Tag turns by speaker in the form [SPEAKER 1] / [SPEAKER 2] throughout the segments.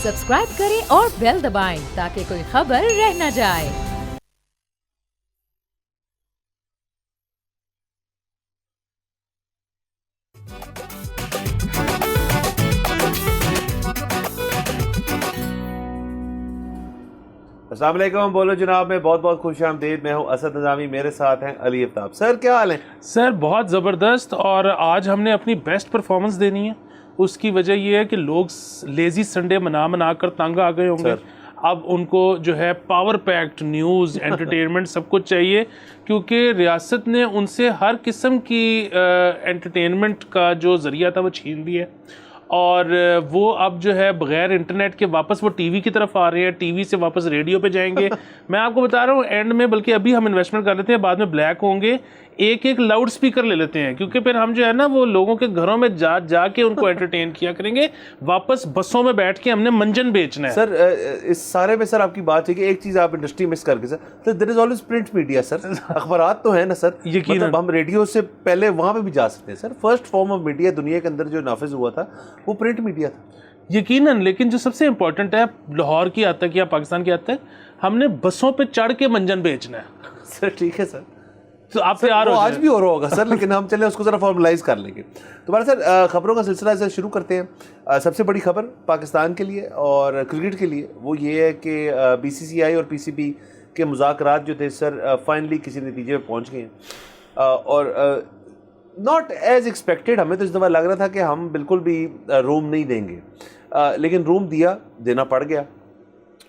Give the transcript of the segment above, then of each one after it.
[SPEAKER 1] Subscribe करें और bell दबाएं ताकि कोई खबर रह न जाए।
[SPEAKER 2] अस्सलाम वालेकुम, बोलो जनाब में बहुत बहुत खुश आमदीद। मैं हूं असद निज़ामी, मेरे साथ हैं अली आफ्ताब। सर क्या हाल है?
[SPEAKER 3] सर बहुत ज़बरदस्त। और आज हमने अपनी बेस्ट परफॉर्मेंस देनी है। उसकी वजह यह है कि लोग लेज़ी संडे मना कर तंग आ गए होंगे। अब उनको जो है पावर पैक्ड न्यूज़ एंटरटेनमेंट सब कुछ चाहिए, क्योंकि रियासत ने उनसे हर किस्म की एंटरटेनमेंट का जो ज़रिया था वो छीन लिया है। और वो अब जो है बग़ैर इंटरनेट के वापस वो टीवी की तरफ आ रहे हैं, टीवी से वापस रेडियो पे जाएंगे। मैं आपको बता रहा हूँ एंड में, बल्कि अभी हम इन्वेस्टमेंट कर लेते हैं, बाद में ब्लैक होंगे, एक एक लाउड स्पीकर ले लेते हैं, क्योंकि फिर हम जो है ना वो लोगों के घरों में जा के उनको एंटरटेन किया करेंगे। वापस बसों में बैठ के हमने मंजन बेचना है।
[SPEAKER 2] सर इस सारे में सर आपकी बात है कि एक चीज़ आप इंडस्ट्री मिस करके sir, there is always print media sir. अखबारात तो है ना सर, मतलब हम रेडियो से पहले वहाँ पे भी जा सकते हैं sir. First form of media दुनिया के अंदर जो नाफिज हुआ था वो प्रिंट मीडिया था,
[SPEAKER 3] यकीनन। लेकिन जो सबसे इंपॉर्टेंट है, लाहौर की हद तक या पाकिस्तान की हद तक, हमने बसों पे चढ़ के मंजन बेचना है।
[SPEAKER 2] सर ठीक है सर,
[SPEAKER 3] तो आप तैयार हो?
[SPEAKER 2] आज भी हो रहा होगा सर, लेकिन हम चले उसको ज़रा फॉर्मलाइज कर लेंगे। तो सर खबरों का सिलसिला से शुरू करते हैं। सबसे बड़ी खबर पाकिस्तान के लिए और क्रिकेट के लिए वो ये है कि बीसीसीआई और पीसीबी के मुज़ाकरात जो थे सर फाइनली किसी नतीजे पे पहुंच गए हैं। और नॉट एज एक्सपेक्टेड, हमें तो इस दफ़ा लग रहा था कि हम बिल्कुल भी रूम नहीं देंगे, लेकिन रूम देना पड़ गया।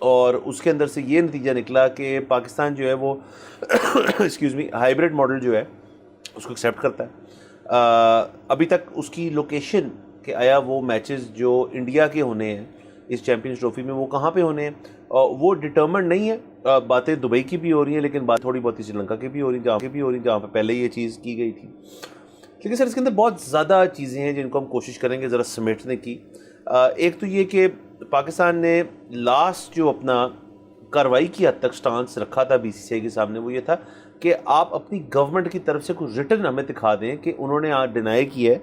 [SPEAKER 2] और उसके अंदर से ये नतीजा निकला कि पाकिस्तान जो है वो एक्सक्यूज़ मी हाइब्रिड मॉडल जो है उसको एक्सेप्ट करता है। अभी तक उसकी लोकेशन के आया वो मैचेस जो इंडिया के होने हैं इस चैम्पियंस ट्रॉफी में, वो कहाँ पे होने हैं वो डिटर्मिन्ड नहीं है। बातें दुबई की भी हो रही हैं, लेकिन बात थोड़ी बहुत श्रीलंका की भी हो रही है, जहाँ पे पहले ये चीज़ की गई थी। लेकिन सर इसके अंदर बहुत ज़्यादा चीज़ें हैं जिनको हम कोशिश करेंगे ज़रा समेटने की। एक तो ये कि पाकिस्तान ने लास्ट जो अपना कार्रवाई की हद तक स्टांस रखा था बीसीसीआई के सामने, वो ये था कि आप अपनी गवर्नमेंट की तरफ से कुछ रिटर्न हमें दिखा दें कि उन्होंने आज डिनाई किया है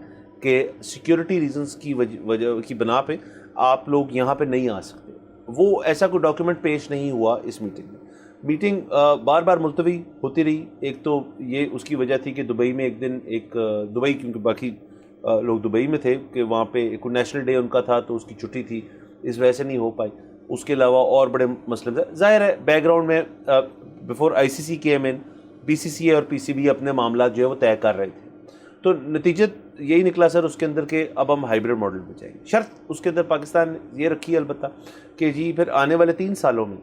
[SPEAKER 2] कि सिक्योरिटी रीजंस की वजह की बना पे आप लोग यहाँ पे नहीं आ सकते। वो ऐसा कोई डॉक्यूमेंट पेश नहीं हुआ इस मीटिंग में। मीटिंग बार बार मुलतवी होती रही। एक तो ये उसकी वजह थी कि दुबई में एक दिन दुबई, क्योंकि बाकी लोग दुबई में थे, कि वहाँ पे एक नेशनल डे उनका था तो उसकी छुट्टी थी, इस वजह से नहीं हो पाई। उसके अलावा और बड़े मसले थे। जाहिर है बैकग्राउंड में बिफोर आईसीसी केम इन, बीसीसीआई और पीसीबी अपने मामला जो है वो तय कर रहे थे। तो नतीजा यही निकला सर उसके अंदर के अब हम हाइब्रिड मॉडल में जाएंगे। शर्त उसके अंदर पाकिस्तान ने ये रखी है अलबत्ता कि जी फिर आने वाले 3 सालों में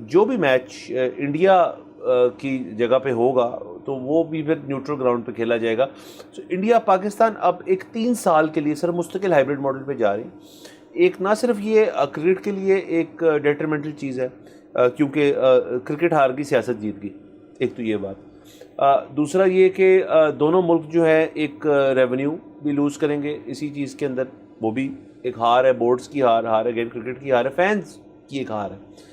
[SPEAKER 2] जो भी मैच इंडिया की जगह पे होगा तो वो भी फिर न्यूट्रल ग्राउंड पे खेला जाएगा। तो इंडिया पाकिस्तान अब एक 3 साल के लिए सर मुस्तकिल हाइब्रिड मॉडल पे जा रही है। एक ना सिर्फ ये क्रिकेट के लिए एक डेट्रीमेंटल चीज़ है, क्योंकि क्रिकेट हार गई, सियासत जीत गई, एक तो ये बात। दूसरा ये कि दोनों मुल्क जो है एक रेवेन्यू भी लूज़ करेंगे इसी चीज़ के अंदर, वो भी एक हार है, बोर्ड्स की हार है, गेम क्रिकेट की हार है, फैंस की एक हार है।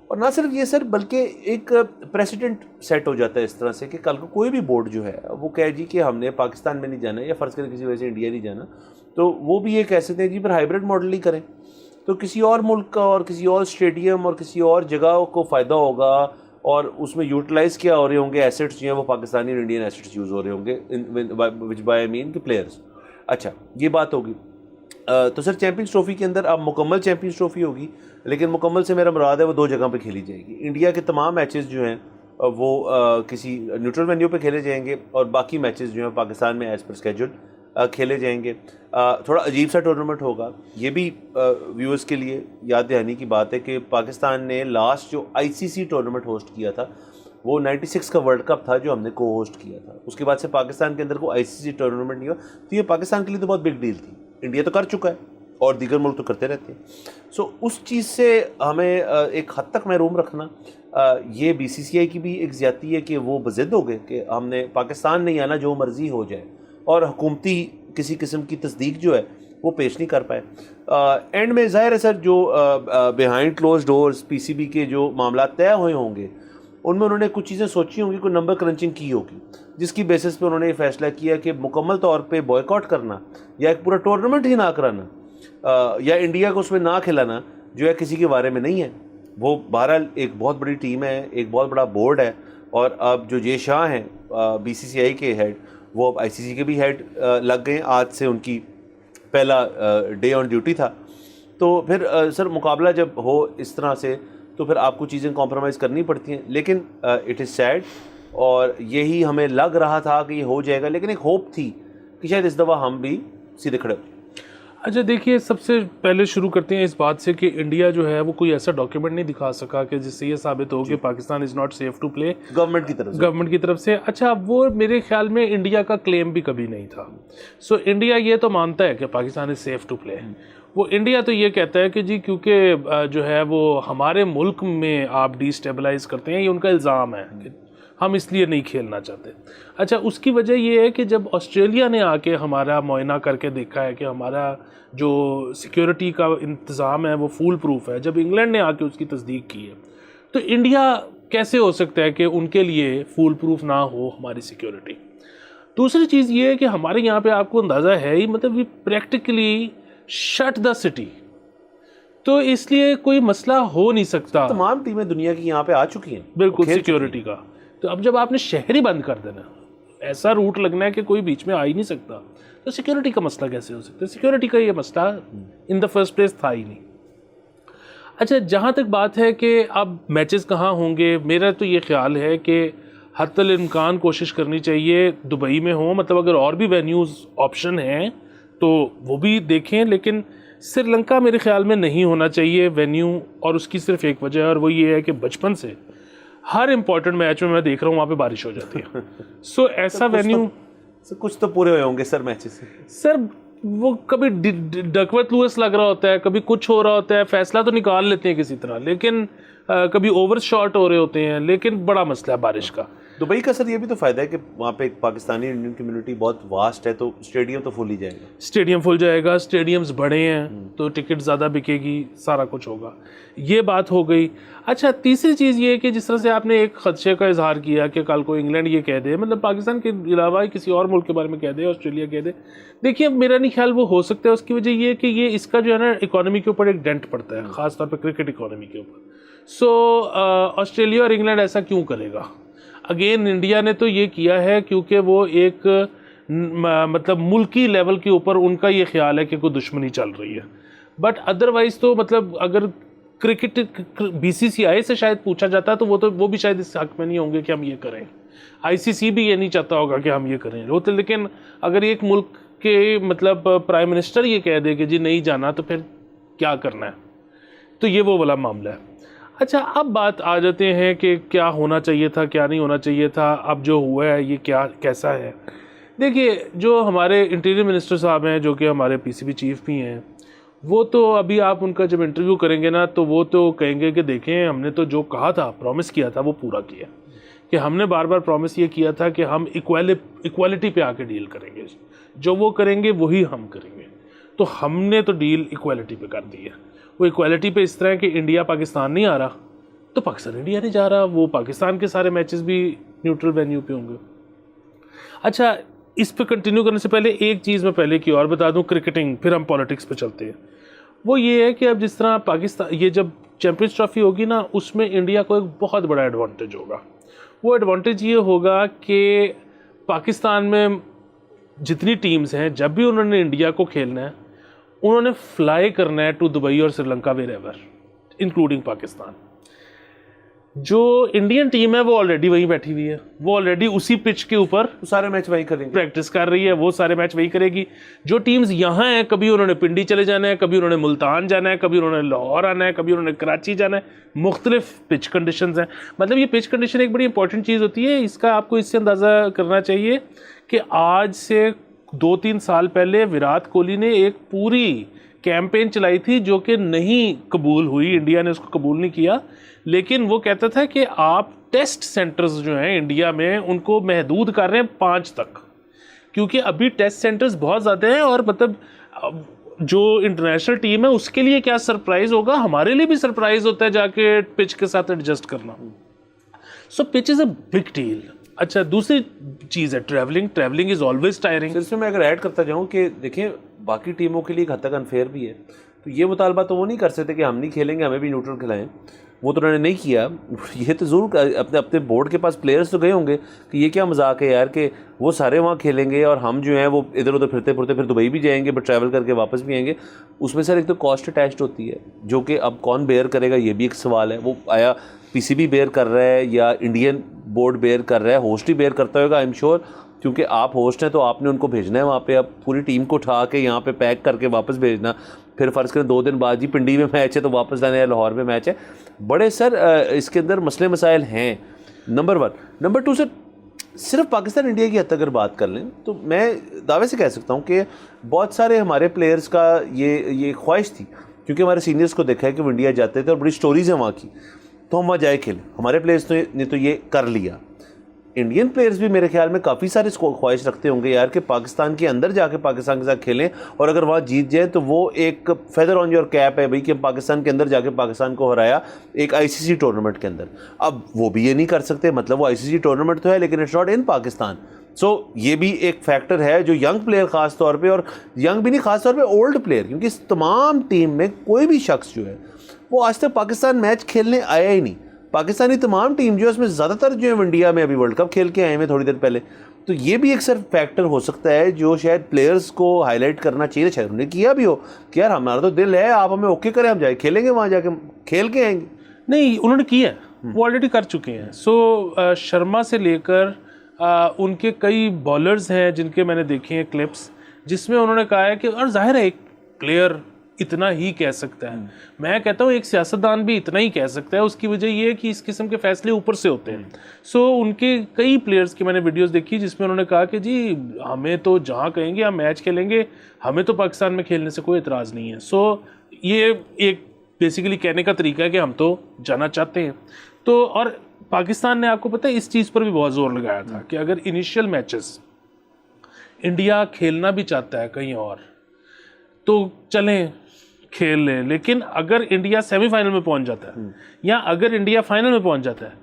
[SPEAKER 2] और ना सिर्फ ये सर, बल्कि एक प्रेसिडेंट सेट हो जाता है इस तरह से कि कल को कोई भी बोर्ड जो है वो कहे जी कि हमने पाकिस्तान में नहीं जाना, या फ़र्ज़ करें किसी वजह से इंडिया नहीं जाना, तो वो भी ये कह सकते हैं जी फिर हाइब्रिड मॉडल ही करें, तो किसी और मुल्क का और किसी और स्टेडियम और किसी और जगह को फ़ायदा होगा और उसमें यूटिलाइज़ क्या हो रहे होंगे एसेट्स जो हैं वो पाकिस्तानी और इंडियन एसेट्स यूज़ हो रहे होंगे, विच बाय आई मीन के प्लेयर्स। अच्छा ये बात होगी। तो सर चैम्पियंस ट्रॉफी के अंदर अब मुकम्मल चैम्पियंस ट्रॉफी होगी, लेकिन मुकम्मल से मेरा मुराद है वो 2 जगह पे खेली जाएगी। इंडिया के तमाम मैचेस जो हैं वो किसी न्यूट्रल वेन्यू पे खेले जाएंगे और बाकी मैचेस जो हैं पाकिस्तान में एज़ पर स्केड्यूल खेले जाएंगे। थोड़ा अजीब सा टूर्नामेंट होगा। ये भी व्यूअर्स के लिए याद दहानी की बात है कि पाकिस्तान ने लास्ट जो आईसीसी टूर्नामेंट होस्ट किया था वो 96 का वर्ल्ड कप था जो हमने को होस्ट किया था। उसके बाद से पाकिस्तान के अंदर कोई आईसीसी टूर्नामेंट नहीं हुआ, तो ये पाकिस्तान के लिए तो बहुत बिग डील थी। इंडिया तो कर चुका है और दीगर मुल्क तो करते रहते हैं। सो उस चीज़ से हमें एक हद तक महरूम रखना, ये बीसीसीआई की भी एक ज़्यादती है कि वो बज़िद हो गए कि हमने पाकिस्तान नहीं आना, जो मर्ज़ी हो जाए, और हुकूमती किसी किस्म की तस्दीक जो है वो पेश नहीं कर पाए। एंड में ज़ाहिर है सर जो बिहाइंड क्लोज डोर्स पीसीबी के जो मामला तय हुए होंगे उनमें उन्होंने कुछ चीज़ें सोची होंगी, कोई नंबर क्रंचिंग की होगी, जिसकी बेसिस पे उन्होंने ये फैसला किया कि मुकम्मल तौर पे बॉयकॉट करना या एक पूरा टूर्नामेंट ही ना कराना या इंडिया को उसमें ना खिलाना, जो है किसी के बारे में नहीं है। वो बहरहाल एक बहुत बड़ी टीम है, एक बहुत बड़ा बोर्ड है, और अब जो जे शाह हैं BCCI के हेड, वो अब ICC के भी हेड लग गए। आज से उनकी पहला डे ऑन ड्यूटी था। तो फिर सर मुकाबला जब हो इस तरह से तो फिर आपको चीज़ें कॉम्प्रोमाइज़ करनी पड़ती हैं, लेकिन इट इज़ सैड, और यही हमें लग रहा था कि ये हो जाएगा, लेकिन एक होप थी कि शायद इस दफ़ा हम भी सीधे खड़े हो।
[SPEAKER 3] अच्छा देखिए, सबसे पहले शुरू करते हैं इस बात से कि इंडिया जो है वो कोई ऐसा डॉक्यूमेंट नहीं दिखा सका कि जिससे ये साबित हो कि Pakistan is not safe to play government की तरफ से। अच्छा, वो मेरे ख्याल में इंडिया का क्लेम भी कभी नहीं था। सो इंडिया ये तो मानता है कि Pakistan is safe to play. वो इंडिया तो ये कहता है कि जी क्योंकि जो है वो हमारे मुल्क में आप डिस्टेबलाइज करते हैं, ये उनका इल्ज़ाम है कि हम इसलिए नहीं खेलना चाहते। अच्छा, उसकी वजह ये है कि जब ऑस्ट्रेलिया ने आके हमारा मुआयना करके देखा है कि हमारा जो सिक्योरिटी का इंतज़ाम है वो फूल प्रूफ है, जब इंग्लैंड ने आके उसकी तस्दीक की है, तो इंडिया कैसे हो सकता है कि उनके लिए फूल प्रूफ ना हो हमारी सिक्योरिटी। दूसरी चीज़ ये है कि हमारे यहाँ पे आपको अंदाज़ा है ही, मतलब we practically shut the city, तो इसलिए कोई मसला हो नहीं सकता।
[SPEAKER 2] तमाम टीमें दुनिया की यहाँ पे आ चुकी हैं
[SPEAKER 3] बिल्कुल सिक्योरिटी का। तो अब जब आपने शहर ही बंद कर देना, ऐसा रूट लगना है कि कोई बीच में आ ही नहीं सकता, तो सिक्योरिटी का मसला कैसे हो सकता है? सिक्योरिटी का ये मसला इन द फर्स्ट प्लेस था ही नहीं। अच्छा, जहाँ तक बात है कि अब मैचेस कहाँ होंगे, मेरा तो ये ख्याल है कि हत्तल इम्कान कोशिश करनी चाहिए दुबई में हो, मतलब अगर और भी वेन्यूज़ ऑप्शन हैं तो वो भी देखें, लेकिन श्रीलंका मेरे ख्याल में नहीं होना चाहिए वेन्यू, और उसकी सिर्फ एक वजह है, और वो ये है कि बचपन से हर इंपॉर्टेंट मैच में मैं देख रहा हूँ वहाँ पे बारिश हो जाती है। सो ऐसा वेन्यू
[SPEAKER 2] कुछ तो पूरे हुए होंगे सर मैचेस।
[SPEAKER 3] सर वो कभी डकवर्थ लुइस लग रहा होता है, कभी कुछ हो रहा होता है, फैसला तो निकाल लेते हैं किसी तरह, लेकिन कभी ओवर शॉट हो रहे होते हैं, लेकिन बड़ा मसला है बारिश का।
[SPEAKER 2] दुबई का सर ये भी तो फ़ायदा है कि वहाँ पे एक पाकिस्तानी इंडियन कम्युनिटी बहुत वास्ट है, तो स्टेडियम तो फुल ही जाएगा।
[SPEAKER 3] स्टेडियम फुल जाएगा, स्टेडियम्स बड़े हैं तो टिकट ज़्यादा बिकेगी, सारा कुछ होगा, ये बात हो गई। अच्छा, तीसरी चीज़ ये है कि जिस तरह से आपने एक खदशे का इजहार किया कि कल को इंग्लैंड ये कह दे, मतलब पाकिस्तान के अलावा किसी और मुल्क के बारे में कह दे, ऑस्ट्रेलिया कह दे, देखिए मेरा नहीं ख्याल वो हो सकता है। उसकी वजह ये है कि ये इसका जो है ना इकोनॉमी के ऊपर एक डेंट पड़ता है, ख़ास तौर पर क्रिकेट इकोनॉमी के ऊपर। सो ऑस्ट्रेलिया और इंग्लैंड ऐसा क्यों करेगा? अगेन इंडिया ने तो ये किया है क्योंकि वो एक मतलब मुल्की लेवल के ऊपर उनका ये ख्याल है कि कोई दुश्मनी चल रही है, बट अदरवाइज़ तो मतलब अगर क्रिकेट BCCI से शायद पूछा जाता है तो वो भी शायद इस हक में नहीं होंगे कि हम ये करें। ICC भी ये नहीं चाहता होगा कि हम ये करें, वो तो, लेकिन अगर एक मुल्क के मतलब प्राइम मिनिस्टर ये कह दे कि जी नहीं जाना, तो फिर क्या करना है? तो ये वो वाला मामला है। अच्छा, अब बात आ जाते हैं कि क्या होना चाहिए था, क्या नहीं होना चाहिए था। अब जो हुआ है ये क्या कैसा है? देखिए, जो हमारे इंटीरियर मिनिस्टर साहब हैं, जो कि हमारे PCB चीफ भी हैं, वो तो अभी आप उनका जब इंटरव्यू करेंगे ना, तो वो तो कहेंगे कि देखें हमने तो जो कहा था, प्रॉमिस किया था, वो पूरा किया। कि हमने बार बार प्रॉमिस ये किया था कि हम इक्वालिटी पे आके डील करेंगे, जो वो करेंगे वही हम करेंगे। तो हमने तो डील इक्वालिटी पे कर दी है। वो इक्वालिटी पे इस तरह कि इंडिया पाकिस्तान नहीं आ रहा तो पाकिस्तान इंडिया नहीं जा रहा, वो पाकिस्तान के सारे मैचेस भी न्यूट्रल वेन्यू पे होंगे। अच्छा, इस पे कंटिन्यू करने से पहले एक चीज़ मैं पहले की और बता दूं, क्रिकेटिंग, फिर हम पॉलिटिक्स पे चलते हैं। वो ये है कि अब जिस तरह पाकिस्तान ये जब चैम्पियंस ट्रॉफी होगी ना, उसमें इंडिया को एक बहुत बड़ा एडवांटेज होगा। वो एडवांटेज ये होगा कि पाकिस्तान में जितनी टीम्स हैं, जब भी उन्होंने इंडिया को खेलना है, उन्होंने फ्लाई करना है टू दुबई और Sri Lanka, wherever including Pakistan. जो इंडियन टीम है वो ऑलरेडी वहीं बैठी हुई है, वो ऑलरेडी उसी पिच के ऊपर
[SPEAKER 2] सारे मैच वहीं करेंगे,
[SPEAKER 3] प्रैक्टिस कर रही है, वो सारे मैच वहीं करेगी। जो टीम्स यहाँ हैं, कभी उन्होंने पिंडी चले जाना है, कभी उन्होंने मुल्तान जाना है, कभी उन्होंने लाहौर आना है, कभी उन्होंने कराची जाना है, मुख्तलिफ पिच कंडीशंस हैं। मतलब ये पिच कंडीशन एक बड़ी इंपॉर्टेंट चीज़ होती है। इसका आपको इससे अंदाज़ा करना चाहिए कि आज से 2-3 साल पहले विराट कोहली ने एक पूरी कैंपेन चलाई थी जो कि नहीं कबूल हुई, इंडिया ने उसको कबूल नहीं किया, लेकिन वो कहता था कि आप टेस्ट सेंटर्स जो हैं इंडिया में उनको महदूद कर रहे हैं 5 तक, क्योंकि अभी टेस्ट सेंटर्स बहुत ज़्यादा हैं। और मतलब जो इंटरनेशनल टीम है उसके लिए क्या सरप्राइज़ होगा, हमारे लिए भी सरप्राइज़ होता है जाके पिच के साथ एडजस्ट करना। So pitch is a big deal. अच्छा, दूसरी चीज़ है ट्रैवलिंग इज़ ऑलवेज टायरिंग।
[SPEAKER 2] इसमें मैं अगर ऐड करता जाऊँ कि देखिए बाकी टीमों के लिए एक हद तक अनफेयर भी है तो ये मुतालबा तो वो नहीं कर सकते कि हम नहीं खेलेंगे, हमें भी न्यूट्रल खिलाएं, वो तो उन्होंने नहीं किया। ये तो ज़रूर अपने अपने बोर्ड के पास प्लेयर्स तो गए होंगे कि ये क्या मजाक है यार कि वो सारे वहाँ खेलेंगे और हम जो हैं वो इधर उधर फिरते फिरते फिर दुबई भी जाएंगे, बट ट्रैवल करके वापस भी आएंगे। उसमें सर एक तो कॉस्ट अटैच्ड होती है जो कि अब कौन बेयर करेगा, ये भी एक सवाल है। वो आया पीसीबी बेयर कर रहा है या इंडियन बोर्ड बेयर कर रहा है, होस्ट ही बेयर करता होगा आई एम श्योर, क्योंकि आप होस्ट हैं तो आपने उनको भेजना है वहाँ पे। अब पूरी टीम को उठा के यहाँ पे पैक करके वापस भेजना, फिर फ़र्ज़ करें 2 दिन बाद जी पिंडी में मैच है तो वापस जाना है, लाहौर में मैच है। बड़े सर इसके अंदर मसले मसाइल हैं, नंबर 1। नंबर 2 सर, सिर्फ पाकिस्तान इंडिया की हद तक अगर बात कर लें तो मैं दावे से कह सकता हूँ कि बहुत सारे हमारे प्लेयर्स का ये ख्वाहिश थी, क्योंकि हमारे सीनियर्स को देखा है कि वो इंडिया जाते थे और बड़ी स्टोरीज़ हैं वहाँ की, तो हम वहाँ जाए खेलें। हमारे प्लेयर्स ने तो ये कर लिया। इंडियन प्लेयर्स भी मेरे ख्याल में काफ़ी सारे ख्वाहिश रखते होंगे यार कि पाकिस्तान के अंदर जाके पाकिस्तान के साथ खेलें, और अगर वहाँ जीत जाए तो वो एक फेदर ऑन योर कैप है भाई कि पाकिस्तान के अंदर जाके पाकिस्तान को हराया एक आईसीसी टूर्नामेंट के अंदर। अब वो भी ये नहीं कर सकते, मतलब वो आईसीसी टूर्नामेंट तो है लेकिन इट्स नॉट इन पाकिस्तान। सो ये भी एक फैक्टर है जो यंग प्लेयर ख़ास तौर पे, और यंग भी नहीं ख़ास तौर पे ओल्ड प्लेयर, क्योंकि इस तमाम टीम में कोई भी शख्स जो है वो आज तक पाकिस्तान मैच खेलने आया ही नहीं। पाकिस्तानी तमाम टीम जो है उसमें ज़्यादातर जो है इंडिया में अभी वर्ल्ड कप खेल के आए हैं थोड़ी देर पहले। तो ये भी एक सर फैक्टर हो सकता है जो शायद प्लेयर्स को हाईलाइट करना चाहिए, शायद उन्होंने किया भी हो कि यार हमारा तो दिल है, आप हमें ओके करें, हम जाए खेलेंगे, वहाँ जाके खेल के आएंगे।
[SPEAKER 3] नहीं, उन्होंने किया, वो ऑलरेडी कर चुके हैं। सो शर्मा से लेकर उनके कई बॉलर्स हैं जिनके मैंने देखे हैं क्लिप्स, जिसमें उन्होंने कहा है कि, और जाहिर है एक प्लेयर इतना ही कह सकता है, मैं कहता हूँ एक सियासतदान भी इतना ही कह सकता है। उसकी वजह ये है कि इस किस्म के फैसले ऊपर से होते हैं। सो उनके कई प्लेयर्स की मैंने वीडियोस देखी जिसमें उन्होंने कहा कि जी हमें तो जहाँ कहेंगे हम मैच खेलेंगे, हमें तो पाकिस्तान में खेलने से कोई एतराज़ नहीं है। सो ये एक बेसिकली कहने का तरीका है कि हम तो जाना चाहते हैं। तो और पाकिस्तान ने, आपको पता है, इस चीज़ पर भी बहुत ज़ोर लगाया था कि अगर इनिशियल मैचेस इंडिया खेलना भी चाहता है कहीं और तो चलें खेल लें, लेकिन अगर इंडिया सेमीफाइनल में पहुंच जाता है या अगर इंडिया फाइनल में पहुंच जाता है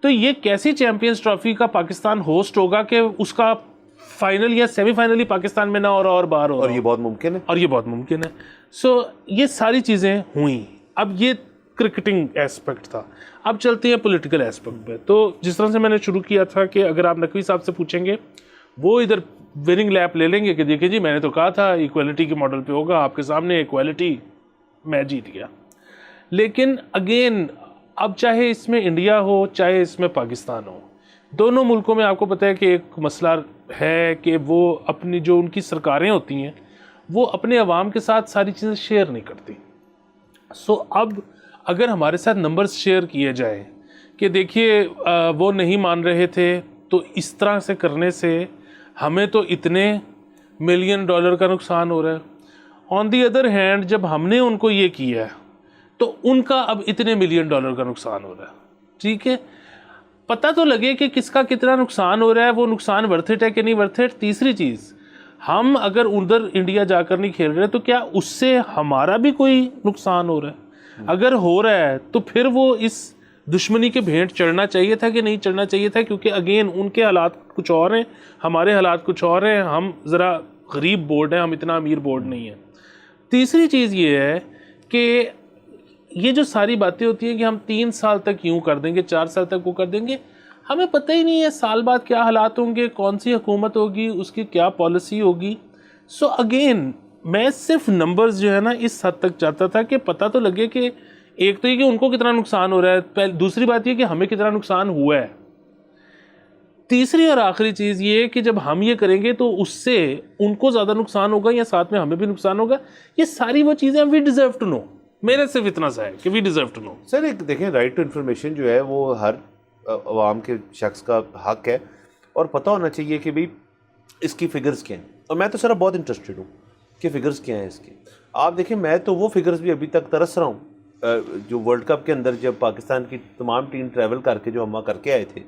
[SPEAKER 3] तो ये कैसी चैंपियंस ट्रॉफी का पाकिस्तान होस्ट होगा कि उसका फाइनल या सेमीफाइनल ही पाकिस्तान में ना और बाहर हो,
[SPEAKER 2] और ये बहुत मुमकिन है,
[SPEAKER 3] और ये बहुत मुमकिन है। सो ये सारी चीज़ें हुई। अब ये क्रिकेटिंग एस्पेक्ट था, अब चलते हैं पॉलिटिकल एस्पेक्ट पे। तो जिस तरह से मैंने शुरू किया था कि अगर आप नकवी साहब से पूछेंगे वो इधर विनिंग लैप ले लेंगे कि देखिए जी मैंने तो कहा था इक्वालिटी के मॉडल पे होगा, आपके सामने इक्वालिटी, मैं जीत गया। लेकिन अगेन अब चाहे इसमें इंडिया हो चाहे इसमें पाकिस्तान हो, दोनों मुल्कों में आपको पता है कि एक मसला है कि वो अपनी जो उनकी सरकारें होती हैं वो अपने अवाम के साथ सारी चीज़ें शेयर नहीं करती। सो अब अगर हमारे साथ नंबर्स शेयर किए जाएं कि देखिए वो नहीं मान रहे थे तो इस तरह से करने से हमें तो इतने $1 मिलियन का नुकसान हो रहा है, ऑन दी अदर हैंड जब हमने उनको ये किया है तो उनका अब इतने $1 मिलियन का नुकसान हो रहा है। ठीक है, पता तो लगे कि किसका कितना नुकसान हो रहा है, वो नुकसान वर्थ इट है कि नहीं वर्थ इट। तीसरी चीज़, हम अगर उधर इंडिया जाकर नहीं खेल रहे तो क्या उससे हमारा भी कोई नुकसान हो रहा है? अगर हो रहा है तो फिर वो इस दुश्मनी के भेंट चढ़ना चाहिए था कि नहीं चढ़ना चाहिए था? क्योंकि अगेन उनके हालात कुछ और हैं, हमारे हालात कुछ और हैं, हम ज़रा गरीब बोर्ड हैं, हम इतना अमीर बोर्ड नहीं है। तीसरी चीज़ ये है कि ये जो सारी बातें होती हैं कि हम 3 साल तक यूँ कर देंगे, 4 साल तक वो कर देंगे, हमें पता ही नहीं है साल बाद क्या हालात होंगे, कौन सी हुकूमत होगी, उसकी क्या पॉलिसी होगी। सो अगेन मैं सिर्फ नंबर्स जो है ना इस हद तक चाहता था कि पता तो लगे कि एक तो ये कि उनको कितना नुकसान हो रहा है, दूसरी बात ये कि हमें कितना नुकसान हुआ है। तीसरी और आखिरी चीज़ ये कि जब हम ये करेंगे तो उससे उनको ज़्यादा नुकसान होगा या साथ में हमें भी नुकसान होगा। ये सारी वो चीज़ें वी डिज़र्व टू नो। मेरे सिर्फ इतना सा है कि we deserve to know.
[SPEAKER 2] Sir एक देखें, राइट टू इन्फॉर्मेशन जो है वो हर आवाम के शख्स का हक है और पता होना चाहिए कि भाई इसकी फ़िगर्स क्या हैं। और मैं तो सर बहुत इंटरेस्टेड हूँ कि फ़िगर्स क्या हैं इसके। आप देखें, मैं तो वो फिगर्स भी अभी तक तरस रहा हूँ जो वर्ल्ड कप के अंदर जब पाकिस्तान की तमाम टीम ट्रैवल करके जो हम वहाँ करके आए थे,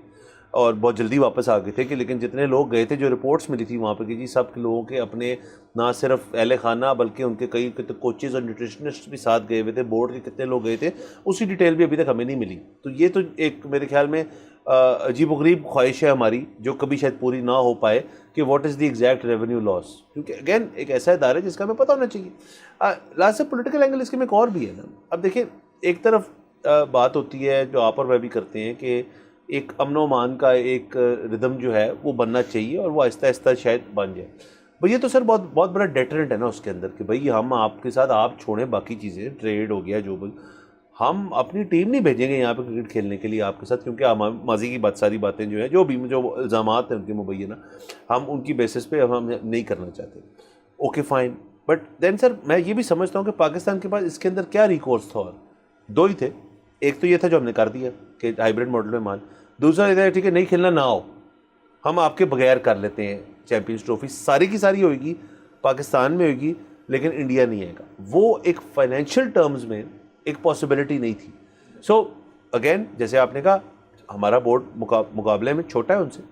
[SPEAKER 2] और बहुत जल्दी वापस आ गए थे कि लेकिन जितने लोग गए थे, जो रिपोर्ट्स मिली थी वहाँ पे कि जी सब लोगों के अपने ना सिर्फ अहले खाना बल्कि उनके कई कोचेज़ और न्यूट्रिशनिस्ट भी साथ गए हुए थे, बोर्ड के कितने लोग गए थे, उसकी डिटेल भी अभी तक हमें नहीं मिली। तो ये तो एक मेरे ख्याल में अजीबोगरीब ख्वाहिश है हमारी जो कभी शायद पूरी ना हो पाए कि what is the exact revenue loss, क्योंकि अगेन एक ऐसा इदारा है जिसका हमें पता होना चाहिए। लास्ट से पॉलिटिकल एंगल इसके में एक और भी है ना। अब देखिए, एक तरफ बात होती है जो आप और मैं भी करते हैं कि एक अमनो मान का एक रिदम जो है वो बनना चाहिए और वो आहिस्ता आहिस्ता शायद बन जाए। भाई ये तो सर बहुत बहुत बड़ा डेटरेंट है ना उसके अंदर कि भाई हम आपके साथ, आप छोड़ें बाकी चीज़ें, ट्रेड हो गया जो भी, हम अपनी टीम नहीं भेजेंगे यहाँ पे क्रिकेट खेलने के लिए आपके साथ, क्योंकि हम माजी की सारी बातें जो है जो भी जो इल्ज़ामात हैं उनके मुबैना हम उनकी बेसिस पे हम नहीं करना चाहते। Okay fine, but then sir मैं ये भी समझता हूँ कि पाकिस्तान के पास इसके अंदर क्या रिकोर्स था, और दो ही थे। एक तो ये था जो हमने कर दिया कि हाइब्रिड मॉडल में मान, दूसरा ये था ठीक है नहीं खेलना ना हो, हम आपके बगैर कर लेते हैं चैम्पियंस ट्रॉफी, सारी की सारी होगी पाकिस्तान में होगी लेकिन इंडिया नहीं आएगा। वो एक फाइनेंशियल टर्म्स में एक पॉसिबिलिटी नहीं थी। सो अगेन जैसे आपने कहा हमारा बोर्ड मुकाबले में छोटा है उनसे,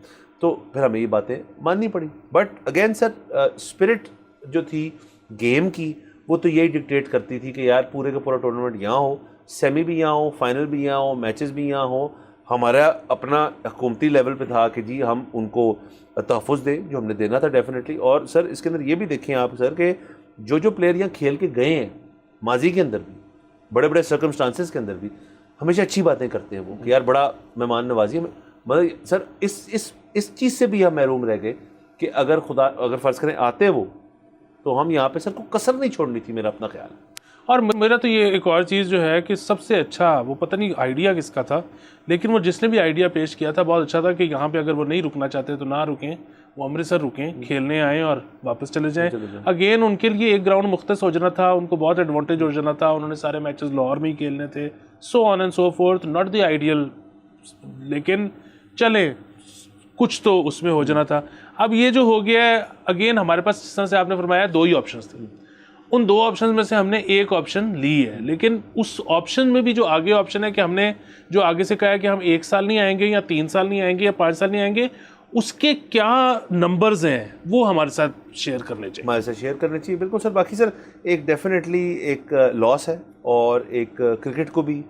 [SPEAKER 2] तो फिर हमें ये बातें माननी पड़ी। बट अगेन सर स्पिरिट जो थी गेम की वो तो यही डिक्टेट करती थी कि यार पूरे का पूरा टूर्नामेंट यहाँ हो, सेमी भी यहाँ हो, फाइनल भी यहाँ हो, मैचेस भी यहाँ हो। हमारा अपना हुकूमती लेवल पे था कि जी हम उनको तहफ़्फ़ुज़ दें जो हमने देना था डेफिनेटली। और सर इसके अंदर ये भी देखें आप सर कि जो प्लेयर यहाँ खेल के गए हैं माजी के अंदर भी, बड़े बड़े सर्कमस्टांसेस के अंदर भी, हमेशा अच्छी बातें करते हैं वो कि यार बड़ा मेहमान नवाजी। मतलब सर इस चीज़ से भी हम महरूम रह गए कि अगर फ़र्ज़ करें आते वो, तो हम यहाँ पे सर को कसर नहीं छोड़नी थी, मेरा अपना ख्याल।
[SPEAKER 3] और मेरा तो ये एक और चीज़ जो है कि सबसे अच्छा, वो पता नहीं आइडिया किसका था, लेकिन वो जिसने भी आइडिया पेश किया था बहुत अच्छा था कि यहाँ पे अगर वो नहीं रुकना चाहते तो ना रुकें, वो अमृतसर रुकें, खेलने आएँ और वापस चले जाएं। अगेन उनके लिए एक ग्राउंड मुख्तस हो जाना था, उनको बहुत एडवांटेज हो जाना था, उन्होंने सारे मैचेस लाहौर में ही खेलने थे, so on and so fourth, not the ideal, लेकिन चले कुछ तो उसमें हो जाना था। अब ये जो हो गया है, अगेन हमारे पास जिस तरह से आपने फरमाया 2 ही ऑप्शंस थे, उन 2 ऑप्शन में से हमने एक ऑप्शन ली है, लेकिन उस ऑप्शन में भी जो आगे ऑप्शन है कि हमने जो आगे से कहा है कि हम 1 साल नहीं आएंगे या 3 साल नहीं आएंगे या 5 साल नहीं आएंगे, उसके क्या नंबर्स हैं वो हमारे साथ शेयर करने चाहिए।
[SPEAKER 2] हमारे साथ शेयर करने चाहिए, बिल्कुल सर। बाकी सर एक डेफिनेटली एक लॉस है और एक क्रिकेट को भी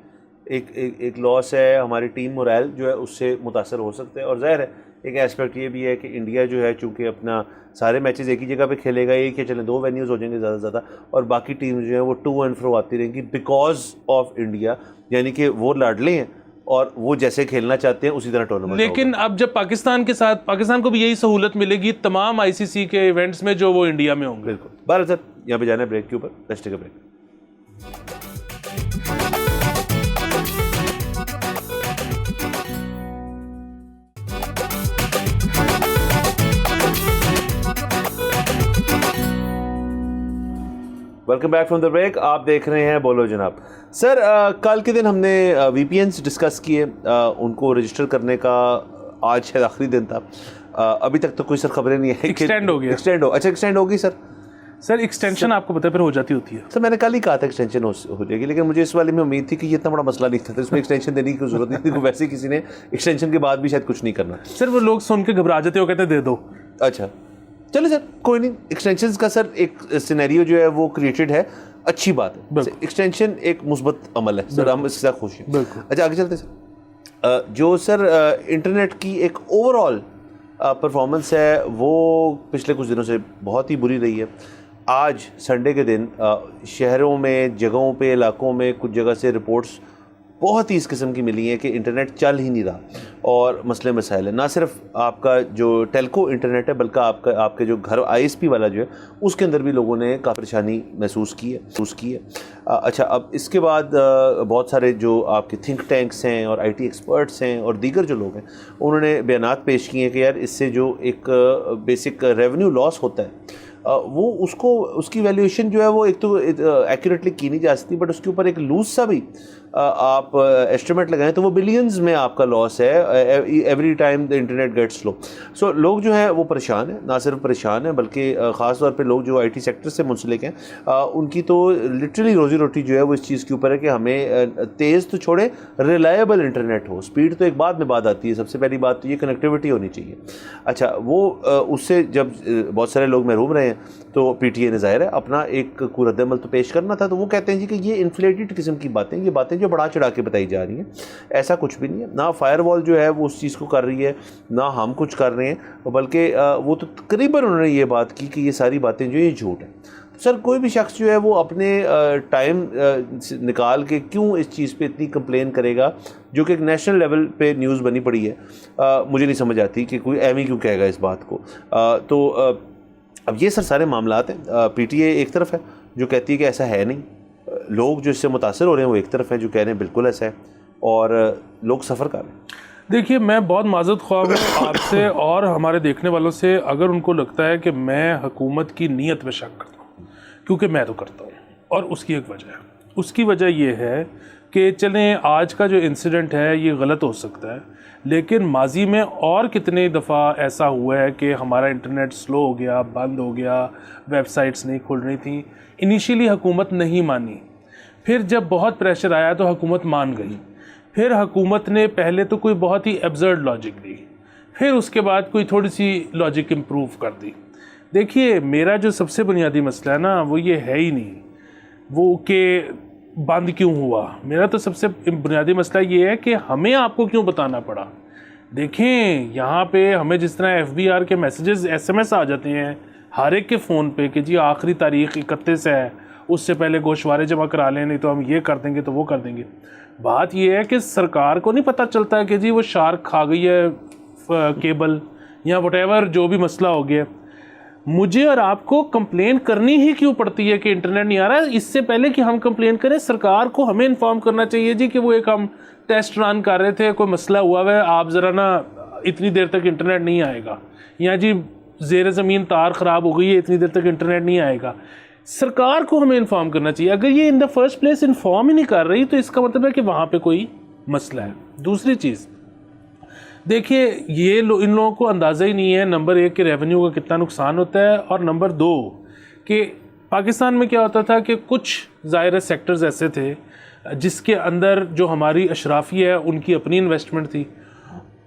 [SPEAKER 2] एक लॉस है, हमारी टीम मोरल जो है उससे मुतासर हो सकते हैं। और ज़ाहिर है एक एस्पेक्ट ये भी है कि इंडिया जो है चूँकि अपना सारे मैचेस एक ही जगह पे खेलेगा, एक या चलें 2 वेन्यूज़ हो जाएंगे ज़्यादा से ज़्यादा, और बाकी टीम जो है वो टू एंड फ्रो आती रहेंगी बिकॉज ऑफ इंडिया, यानी कि वो लाडले हैं और वो जैसे खेलना चाहते हैं उसी तरह टूर्नामेंट।
[SPEAKER 3] लेकिन अब जब पाकिस्तान के साथ, पाकिस्तान को भी यही सहूलत मिलेगी तमाम ICC के इवेंट्स में जो वो इंडिया में होंगे।
[SPEAKER 2] बिल्कुल। बारह सर यहाँ पे जाना है ब्रेक के ऊपर, let's take a break. Welcome back from the break. आप देख रहे हैं बोलो जनाब। सर कल के दिन हमने VPNs डिस्कस किए, उनको रजिस्टर करने का आज शायद आखिरी दिन था। अभी तक तो कोई सर खबरें नहीं है।
[SPEAKER 3] एक्सटेंड हो गया।
[SPEAKER 2] अच्छा एक्सटेंड होगी सर।
[SPEAKER 3] सर एक्सटेंशन आपको पता है फिर हो जाती होती है।
[SPEAKER 2] सर मैंने कल ही कहा था एक्सटेंशन हो जाएगी, लेकिन मुझे इस वाले में उम्मीद थी कि ये इतना बड़ा मसला नहीं था, तो इसमें एक्सटेंशन देने की जरूरत नहीं थी। वैसे किसी ने एक्सटेंशन के बाद भी शायद कुछ नहीं करना।
[SPEAKER 3] सर वो लोग सुन के घबरा जाते हो, कहते दे दो।
[SPEAKER 2] अच्छा चलो सर कोई नहीं। एक्सटेंशन का सर एक सिनेरियो जो है वो क्रिएटेड है, अच्छी बात है। एक्सटेंशन एक मुस्बत अमल है सर, हम इसके साथ खुश हैं। अच्छा आगे चलते सर। जो सर इंटरनेट की एक ओवरऑल परफॉर्मेंस है वो पिछले कुछ दिनों से बहुत ही बुरी रही है। आज संडे के दिन शहरों में, जगहों पे, इलाकों में कुछ जगह से रिपोर्ट्स बहुत ही इस किस्म की मिली हैं कि इंटरनेट चल ही नहीं रहा और मसले मसाइल है। ना सिर्फ आपका जो टेलको इंटरनेट है बल्कि आपके जो घर ISP वाला जो है उसके अंदर भी लोगों ने काफ़ी परेशानी महसूस की है। अच्छा अब इसके बाद बहुत सारे जो आपके थिंक टैंक्स हैं और IT एक्सपर्ट्स हैं और दीगर जो लोग हैं उन्होंने बयानात पेश किए हैं कि यार इससे जो एक बेसिक रेवेन्यू लॉस होता है वो उसकी वैल्यूएशन जो है वो एक तो एक्यूरेटली की नहीं जा सकती, बट उसके ऊपर एक लूज सा भी आप एस्टिमेट लगाएं तो वो बिलियंस में आपका लॉस है every time the internet gets slow. So लोग जो है वो परेशान हैं, ना सिर्फ परेशान हैं बल्कि ख़ास तौर पे लोग जो IT सेक्टर से मुंसलिक हैं उनकी तो लिटरली रोज़ी रोटी जो है वो इस चीज़ के ऊपर है कि हमें तेज़ तो छोड़े रिलायबल इंटरनेट हो। स्पीड तो एक बाद में बात आती है, सबसे पहली बात तो ये कनेक्टिविटी होनी चाहिए। अच्छा, वो उससे जब बहुत सारे लोग महरूम रहे हैं तो PTA ने ज़ाहिर है अपना एक रद्द-ए-अमल तो पेश करना था, तो वो कहते हैं जी कि ये इन्फ्लेटेड किस्म की बातें, ये बातें जो बढ़ा चढ़ा के बताई जा रही हैं, ऐसा कुछ भी नहीं है। ना फायरवॉल जो है वो उस चीज़ को कर रही है, ना हम कुछ कर रहे हैं, बल्कि वो तो तकरीबन उन्होंने ये बात की कि ये सारी बातें जो ये झूठ है। सर कोई भी शख्स जो है वो अपने टाइम निकाल के क्यों इस चीज़ पे इतनी कंप्लेन करेगा जो कि एक नेशनल लेवल पे न्यूज़ बनी पड़ी है। मुझे नहीं समझ आती कि कोई एम ही क्यों कहेगा इस बात को। अब ये सर सारे मामलात हैं। PTA एक तरफ है जो कहती है कि ऐसा है नहीं, लोग जो इससे मुतासर हो रहे हैं वो एक तरफ है जो कह रहे हैं बिल्कुल ऐसा है, और लोग सफ़र कर रहे हैं।
[SPEAKER 3] देखिए, मैं बहुत माज़रत ख्वाह हूँ आपसे और हमारे देखने वालों से अगर उनको लगता है कि मैं हुकूमत की नीयत में शक करता हूँ, क्योंकि मैं तो करता हूँ, और उसकी एक वजह है। उसकी वजह ये है कि चलें आज का जो इंसिडेंट है ये गलत हो सकता है, लेकिन माजी में और कितने दफ़ा ऐसा हुआ है कि हमारा इंटरनेट स्लो हो गया, बंद हो गया, वेबसाइट्स नहीं खुल रही थी। इनिशियली हुकूमत नहीं मानी, फिर जब बहुत प्रेशर आया तो हुकूमत मान गई, फिर हुकूमत ने पहले तो कोई बहुत ही एब्सर्ड लॉजिक दी, फिर उसके बाद कोई थोड़ी सी लॉजिक इम्प्रूव कर दी। देखिए, मेरा जो सबसे बुनियादी मसला है ना वो ये है ही नहीं वो कि बंद क्यों हुआ। मेरा तो सबसे बुनियादी मसला ये है कि हमें आपको क्यों बताना पड़ा। देखें, यहाँ पे हमें जिस तरह FBR के मैसेजेस SMS आ जाते हैं हर एक के फ़ोन पे कि जी आखिरी तारीख 31 है, उससे पहले गोशवारे जमा करा लें, नहीं तो हम ये कर देंगे तो वो कर देंगे। बात ये है कि सरकार को नहीं पता चलता है कि जी वो शार्क खा गई है केबल या वटेवर जो भी मसला हो गया। मुझे और आपको कंप्लेन करनी ही क्यों पड़ती है कि इंटरनेट नहीं आ रहा है? इससे पहले कि हम कंप्लेन करें सरकार को हमें इन्फॉर्म करना चाहिए जी कि वो एक हम टेस्ट रन कर रहे थे, कोई मसला हुआ है, आप ज़रा ना इतनी देर तक इंटरनेट नहीं आएगा, या जी ज़ेर ज़मीन तार ख़राब हो गई है, इतनी देर तक इंटरनेट नहीं आएगा। सरकार को हमें इन्फॉर्म करना चाहिए। अगर ये in the first place inform ही नहीं कर रही तो इसका मतलब है कि वहाँ पे कोई मसला है। दूसरी चीज़ देखिए, ये इन लोगों को अंदाज़ा ही नहीं है नंबर 1 के रेवेन्यू का कितना नुकसान होता है, और नंबर 2 कि पाकिस्तान में क्या होता था कि कुछ ज़ाहिर सेक्टर्स ऐसे थे जिसके अंदर जो हमारी अशराफी है उनकी अपनी इन्वेस्टमेंट थी,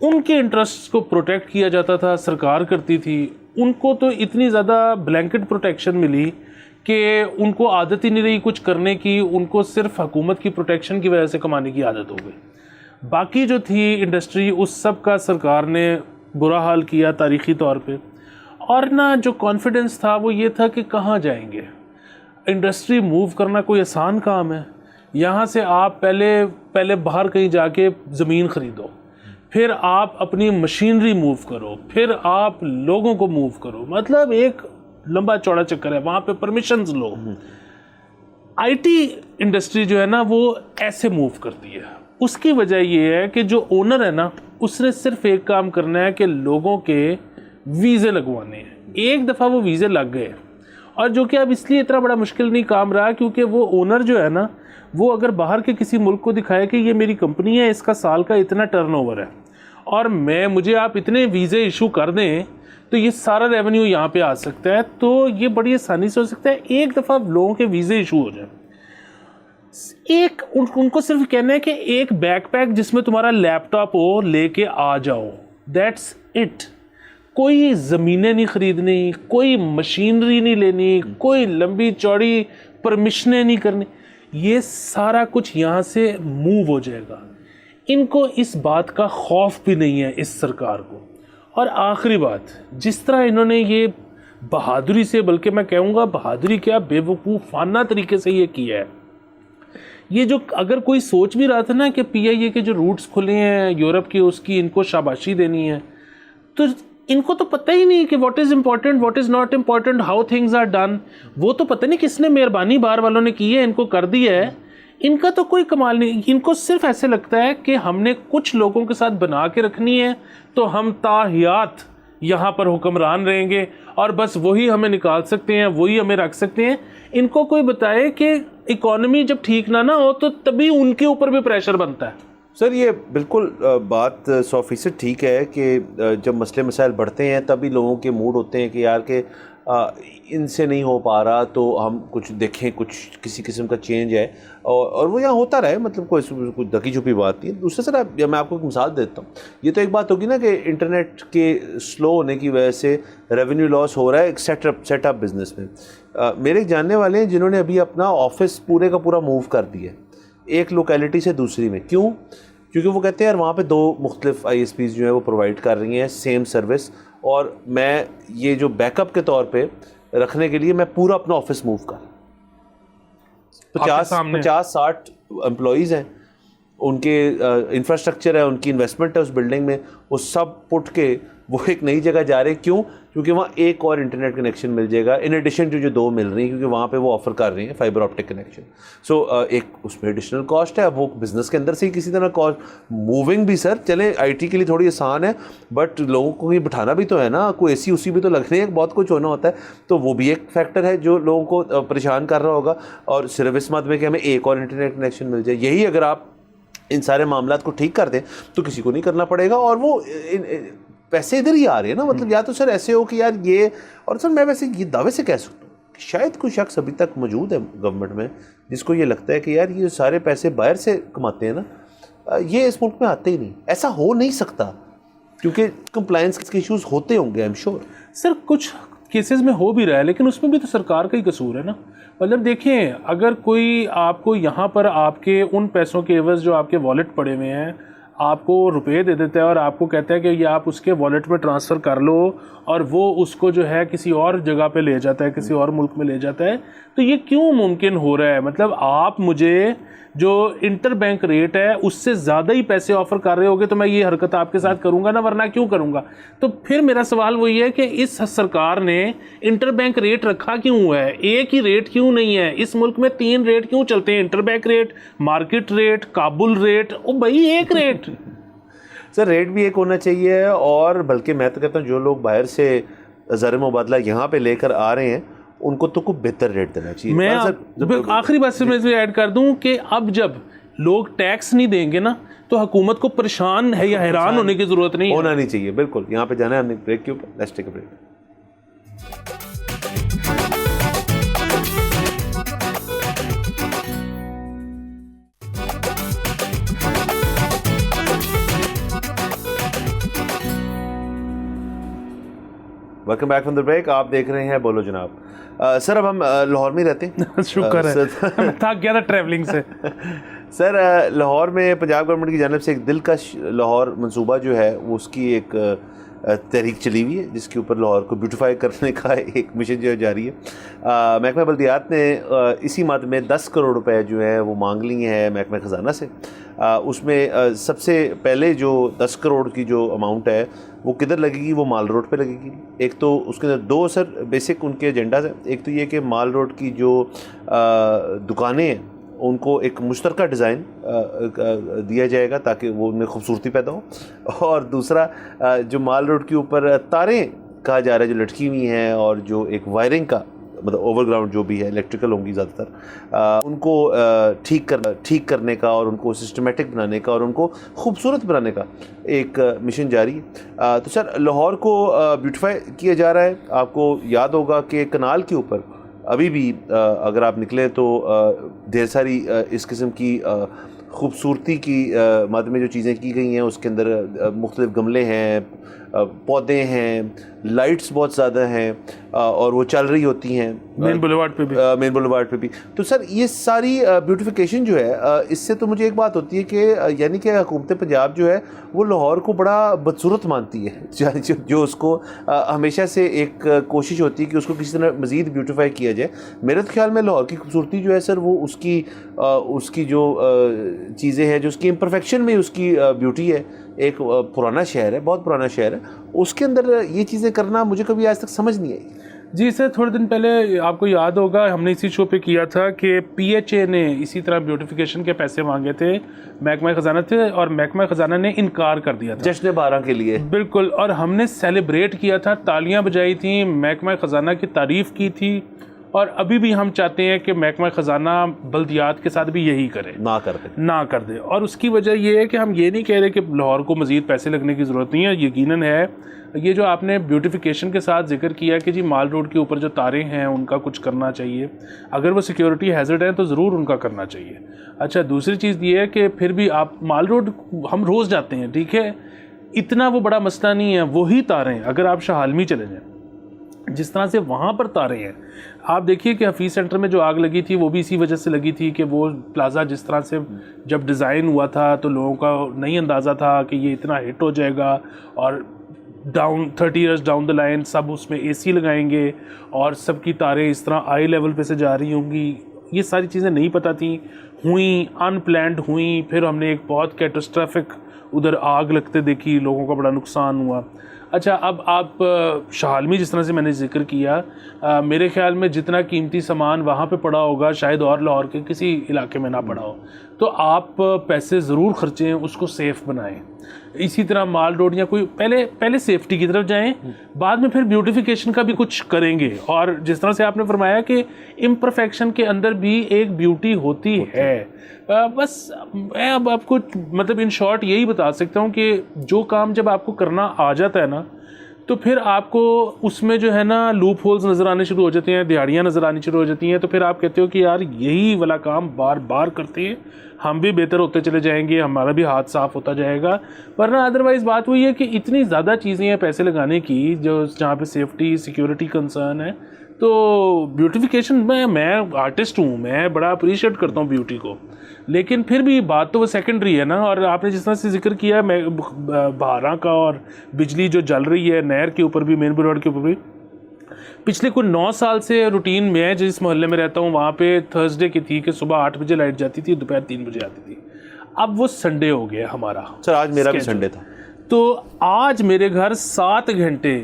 [SPEAKER 3] उनके इंटरेस्ट को प्रोटेक्ट किया जाता था, सरकार करती थी। उनको तो इतनी ज़्यादा ब्लैंकेट प्रोटेक्शन मिली कि उनको आदत ही नहीं रही कुछ करने की, उनको सिर्फ हुकूमत की प्रोटेक्शन की वजह से कमाने की आदत हो गई। बाकी जो थी इंडस्ट्री उस सब का सरकार ने बुरा हाल किया तारीख़ी तौर पे, और ना जो कॉन्फिडेंस था वो ये था कि कहाँ जाएंगे। इंडस्ट्री मूव करना कोई आसान काम है? यहाँ से आप पहले बाहर कहीं जाके ज़मीन ख़रीदो, फिर आप अपनी मशीनरी मूव करो, फिर आप लोगों को मूव करो, मतलब एक लंबा चौड़ा चक्कर है। वहाँ पे परमिशंस लो। IT इंडस्ट्री जो है ना वो ऐसे मूव करती है। उसकी वजह ये है कि जो ओनर है ना उसने सिर्फ एक काम करना है कि लोगों के वीज़े लगवाने हैं। एक दफ़ा वो वीज़े लग गए, और जो कि अब इसलिए इतना बड़ा मुश्किल नहीं काम रहा क्योंकि वो ओनर जो है ना वो अगर बाहर के किसी मुल्क को दिखाए कि ये मेरी कंपनी है, इसका साल का इतना टर्नओवर है और मुझे आप इतने वीज़े इशू कर दें तो ये सारा रेवेन्यू यहाँ पे आ सकता है, तो ये बड़ी आसानी से हो सकता है। एक दफ़ा लोगों के वीज़े इशू हो जाए, उनको सिर्फ कहना है कि एक बैकपैक जिसमें तुम्हारा लैपटॉप हो लेके आ जाओ, दैट्स इट। कोई ज़मीनें नहीं ख़रीदनी, कोई मशीनरी नहीं लेनी, कोई लंबी चौड़ी परमिशनें नहीं करनी, ये सारा कुछ यहाँ से मूव हो जाएगा। इनको इस बात का खौफ भी नहीं है इस सरकार को। और आखिरी बात, जिस तरह इन्होंने ये बहादुरी से, बल्कि मैं कहूँगा बहादुरी क्या बेवकूफ़ाना तरीके से ये किया है, ये जो अगर कोई सोच भी रहा था ना कि PIA के जो रूट्स खुले हैं यूरोप के उसकी इनको शाबाशी देनी है, तो इनको तो पता ही नहीं कि what is important, what is not important, how things are done. वो तो पता नहीं किसने मेहरबानी बाहर वालों ने की है, इनको कर दी है। इनका तो कोई कमाल नहीं। इनको सिर्फ ऐसे लगता है कि हमने कुछ लोगों के साथ बना के रखनी है तो हम ताहियात यहाँ पर हुक्मरान रहेंगे और बस वही हमें निकाल सकते हैं, वही हमें रख सकते हैं। इनको कोई बताए कि इकॉनमी जब ठीक ना हो तो तभी उनके ऊपर भी प्रेशर बनता है।
[SPEAKER 2] सर ये बिल्कुल बात 100% ठीक है कि जब मसले मसाइल बढ़ते हैं तभी लोगों के मूड होते हैं कि यार के इनसे नहीं हो पा रहा तो हम कुछ देखें, कुछ किसी किस्म का चेंज है और वो यहाँ होता रहे, मतलब कोई दकी छुपी बात नहीं है। दूसरा सर मैं आपको एक मिसाल देता हूँ। ये तो एक बात होगी ना कि इंटरनेट के स्लो होने की वजह से रेवेन्यू लॉस हो रहा है एक सेटअप बिजनेस में। मेरे एक जानने वाले हैं जिन्होंने अभी अपना ऑफिस पूरे का पूरा मूव कर दिया एक लोकेलिटी से दूसरी में। क्यों? क्योंकि वो कहते हैं यार वहाँ पे 2 मुख्तलिफ ISPs जो है वो प्रोवाइड कर रही हैं सेम सर्विस, और मैं ये जो बैकअप के तौर पे रखने के लिए मैं पूरा अपना ऑफिस मूव कर 50-60 एम्प्लॉयज़ हैं, उनके इंफ्रास्ट्रक्चर है, उनकी इन्वेस्टमेंट है उस बिल्डिंग में, वो सब पुट के वो एक नई जगह जा रहे हैं। क्यों? क्योंकि वहाँ एक और इंटरनेट कनेक्शन मिल जाएगा इन एडिशन जो 2 मिल रही हैं, क्योंकि वहाँ पे वो ऑफर कर रही हैं फाइबर ऑप्टिक कनेक्शन। सो एक उसमें एडिशनल कॉस्ट है। अब वो बिज़नेस के अंदर से ही किसी तरह कॉस्ट मूविंग भी सर चले IT के लिए थोड़ी आसान है, बट लोगों को ही बिठाना भी तो है ना, कोई AC उसी भी तो लगने हैं, बहुत कुछ होना होता है। तो वो भी एक फैक्टर है जो लोगों को परेशान कर रहा होगा। और सिर्फ इस मत में कि हमें एक और इंटरनेट कनेक्शन मिल जाए, यही अगर आप इन सारे मामलात को ठीक कर दें तो किसी को नहीं करना पड़ेगा और वो पैसे इधर ही आ रहे हैं ना। मतलब या तो सर ऐसे हो कि यार ये, और सर मैं वैसे ये दावे से कह सकता हूँ कि शायद कोई शख्स अभी तक मौजूद है गवर्नमेंट में जिसको ये लगता है कि यार ये सारे पैसे बाहर से कमाते हैं ना, ये इस मुल्क में आते ही नहीं। ऐसा हो नहीं सकता क्योंकि कंप्लायंस के इश्यूज होते होंगे, आई एम श्योर।
[SPEAKER 3] सर कुछ केसेस में हो भी रहा है, लेकिन उसमें भी तो सरकार का ही कसूर है ना। मतलब देखें, अगर कोई आपको यहाँ पर आपके उन पैसों के एवज जो आपके वॉलेट पड़े हुए हैं आपको रुपए दे देता है और आपको कहता है कि ये आप उसके वॉलेट में ट्रांसफ़र कर लो, और वो उसको जो है किसी और जगह पे ले जाता है, किसी और मुल्क में ले जाता है, तो ये क्यों मुमकिन हो रहा है? मतलब आप मुझे जो इंटर बैंक रेट है उससे ज़्यादा ही पैसे ऑफ़र कर रहे होगे तो मैं ये हरकत आपके साथ करूँगा ना, वरना क्यों करूँगा? तो फिर मेरा सवाल वही है कि इस सरकार ने इंटर बैंक रेट रखा क्यों है? एक ही रेट क्यों नहीं है? इस मुल्क में 3 रेट क्यों चलते हैं? Inter bank rate, market rate, Kabul rate, ओ भाई एक रेट।
[SPEAKER 2] सर रेट भी एक होना चाहिए, और बल्कि मैं तो कहता हूँ जो लोग बाहर से ज़र मुबादला यहाँ पे लेकर आ रहे हैं उनको तो कुछ बेहतर रेट देना चाहिए।
[SPEAKER 3] मैं आखिरी बात से मैं ऐड कर दूं कि अब जब लोग टैक्स नहीं देंगे ना तो हुकूमत को परेशान है या हैरान होने की जरूरत नहीं
[SPEAKER 2] होना नहीं चाहिए। बिल्कुल। यहाँ पे जाना है हमने ब्रेक के ऊपर, let's take a break. Welcome back from the break. आप देख रहे हैं बोलो जनाब। सर अब हम लाहौर में रहते हैं।
[SPEAKER 3] शुक्र है, मैं थक गया था ट्रैवलिंग से।
[SPEAKER 2] सर लाहौर में पंजाब गवर्नमेंट की जानिब से एक दिलकश लाहौर मंसूबा जो है वो उसकी एक तहरीक चली हुई है जिसके ऊपर लाहौर को ब्यूटिफाई करने का एक मिशन जो है जारी है। महकमा बल्दियात ने इसी माह में 10 करोड़ रुपए जो है वो मांग ली हैं महकमा ख़जाना से। उसमें सबसे पहले जो 10 करोड़ की जो अमाउंट है वो किधर लगेगी? वो माल रोड पे लगेगी। एक तो उसके अंदर 2 सर बेसिक उनके एजेंडाज हैं। एक तो ये कि माल रोड की जो दुकानें हैं उनको एक मुश्तरका डिज़ाइन दिया जाएगा ताकि वो उनमें खूबसूरती पैदा हो, और दूसरा जो माल रोड के ऊपर तारें कहा जा रहा है जो लटकी हुई हैं और जो एक वायरिंग का मतलब ओवरग्राउंड जो भी है इलेक्ट्रिकल होंगी ज़्यादातर, उनको ठीक करने का और उनको सिस्टमेटिक बनाने का और उनको खूबसूरत बनाने का एक मिशन जारी है। तो सर लाहौर को ब्यूटिफाई किया जा रहा है। आपको याद होगा कि कनाल के ऊपर अभी भी अगर आप निकले तो ढेर सारी इस किस्म की खूबसूरती की माध्यम में जो चीज़ें की गई हैं उसके अंदर मुख्तलिफ गमले हैं, पौधे हैं, लाइट्स बहुत ज़्यादा हैं और वो चल रही होती हैं
[SPEAKER 3] मेन बुलेवार्ड पे भी। तो सर ये सारी ब्यूटिफिकेशन जो है इससे तो मुझे एक बात होती है कि यानी कि हुकूमत पंजाब जो है वो लाहौर को बड़ा बदसूरत मानती है, जो उसको हमेशा से एक कोशिश होती है कि उसको किसी तरह मज़ीद ब्यूटिफाई किया जाए। मेरे तो ख्याल में लाहौर की खूबसूरती जो है सर वो उसकी जो चीज़ें हैं, जो उसकी इम्परफेक्शन में उसकी ब्यूटी है। एक पुराना शहर है, बहुत पुराना शहर है, उसके अंदर ये चीज़ें करना मुझे कभी आज तक समझ नहीं आई। जी सर, थोड़े दिन पहले आपको याद होगा हमने इसी शो पे किया था कि PHA ने इसी तरह ब्यूटिफिकेशन के पैसे मांगे थे, महकमा ख़जाना थे, और महकमा ख़जाना ने इनकार कर दिया था
[SPEAKER 2] जश्न 12 के लिए।
[SPEAKER 3] बिल्कुल, और हमने सेलिब्रेट किया था, तालियां बजाई थी, महकमा ख़जाना की तारीफ़ की थी, और अभी भी हम चाहते हैं कि महकमा ख़जाना बल्दियात के साथ भी यही करे, ना कर दे। और उसकी वजह ये है कि हम ये नहीं कह रहे कि लाहौर को मज़ीद पैसे लगने की ज़रूरत नहीं है, यकीनन है। ये जो आपने ब्यूटिफिकेशन के साथ जिक्र किया कि जी माल रोड के ऊपर जो तारे हैं उनका कुछ करना चाहिए, अगर वो सिक्योरिटी हैज़र्ड हैं तो ज़रूर उनका करना चाहिए। अच्छा, दूसरी चीज़ ये है कि फिर भी आप माल रोड हम रोज़ जाते हैं, ठीक है, इतना वो बड़ा मसला नहीं है। वही तारे अगर आप शाह आलमी चले जाएँ, जिस तरह से वहाँ पर तारे हैं, आप देखिए कि हफीज़ सेंटर में जो आग लगी थी वो भी इसी वजह से लगी थी कि वो प्लाज़ा जिस तरह से जब डिज़ाइन हुआ था तो लोगों का नहीं अंदाज़ा था कि ये इतना हिट हो जाएगा, और 30 इयर्स डाउन द लाइन सब उसमें AC लगाएंगे और सबकी तारें इस तरह आई लेवल पे से जा रही होंगी। ये सारी चीज़ें नहीं पता थी, हुई, अनप्लैंड हुई। फिर हमने एक बहुत कैटास्ट्रोफिक उधर आग लगते देखी, लोगों का बड़ा नुकसान हुआ। अच्छा, अब आप शाह आलमी जिस तरह से मैंने जिक्र किया, मेरे ख्याल में जितना कीमती सामान वहाँ पे पड़ा होगा शायद और लाहौर के किसी इलाके में ना पड़ा हो, तो आप पैसे ज़रूर खर्चें, उसको सेफ़ बनाएं। इसी तरह माल रोड या कोई पहले सेफ्टी की तरफ जाएं, बाद में फिर ब्यूटिफिकेशन का भी कुछ करेंगे। और जिस तरह से आपने फरमाया कि इम्परफेक्शन के अंदर भी एक ब्यूटी होती है। बस मैं अब आपको मतलब इन शॉर्ट यही बता सकता हूँ कि जो काम जब आपको करना आ जाता है ना, तो फिर आपको उसमें जो है ना लूप होल्स नज़र आने शुरू हो जाते हैं, दिहाड़ियाँ नज़र आनी शुरू हो जाती हैं। तो फिर आप कहते हो कि यार यही वाला काम बार बार करते हैं, हम भी बेहतर होते चले जाएंगे, हमारा भी हाथ साफ़ होता जाएगा। वरना अदरवाइज़ बात वही है कि इतनी ज़्यादा चीज़ें हैं पैसे लगाने की, जो जहाँ पे सेफ्टी सिक्योरिटी कंसर्न है। तो ब्यूटिफिकेशन में मैं आर्टिस्ट हूँ, मैं बड़ा अप्रिशिएट करता हूँ ब्यूटी को, लेकिन फिर भी बात तो वो सेकेंडरी है ना। और आपने जिस तरह से जिक्र किया मैं बहारा का, और बिजली जो जल रही है नहर के ऊपर भी, मेन रोड के ऊपर भी, पिछले कुछ 9 साल से रूटीन में जिस मोहल्ले में रहता हूँ वहाँ पे थर्सडे की थी कि सुबह 8 बजे लाइट जाती थी, दोपहर 3 बजे आती थी। अब वो संडे हो गया हमारा।
[SPEAKER 2] सर आज मेरा भी संडे था,
[SPEAKER 3] तो आज मेरे घर 7 घंटे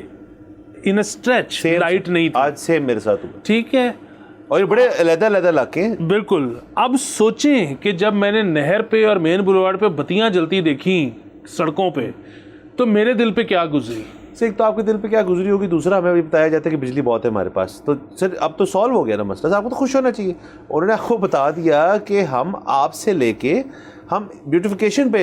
[SPEAKER 3] इन स्ट्रेच लाइट नहीं थी।
[SPEAKER 2] आज से मेरे साथ हुआ,
[SPEAKER 3] ठीक है,
[SPEAKER 2] और ये बड़े अलग-अलग इलाके हैं।
[SPEAKER 3] बिल्कुल। अब सोचें कि जब मैंने नहर पे और मेन बुलवार्ड पे बत्तियां जलती देखी सड़कों पे, तो मेरे दिल पे क्या गुजरी।
[SPEAKER 2] सर एक तो आपके दिल पे क्या गुजरी होगी, दूसरा हमें भी बताया जाता है कि बिजली बहुत है हमारे पास। तो सर अब तो सॉल्व हो गया ना मसला, सर आपको तो खुश होना चाहिए। उन्होंने आपको बता दिया कि हम आपसे लेके हम ब्यूटिफिकेशन पे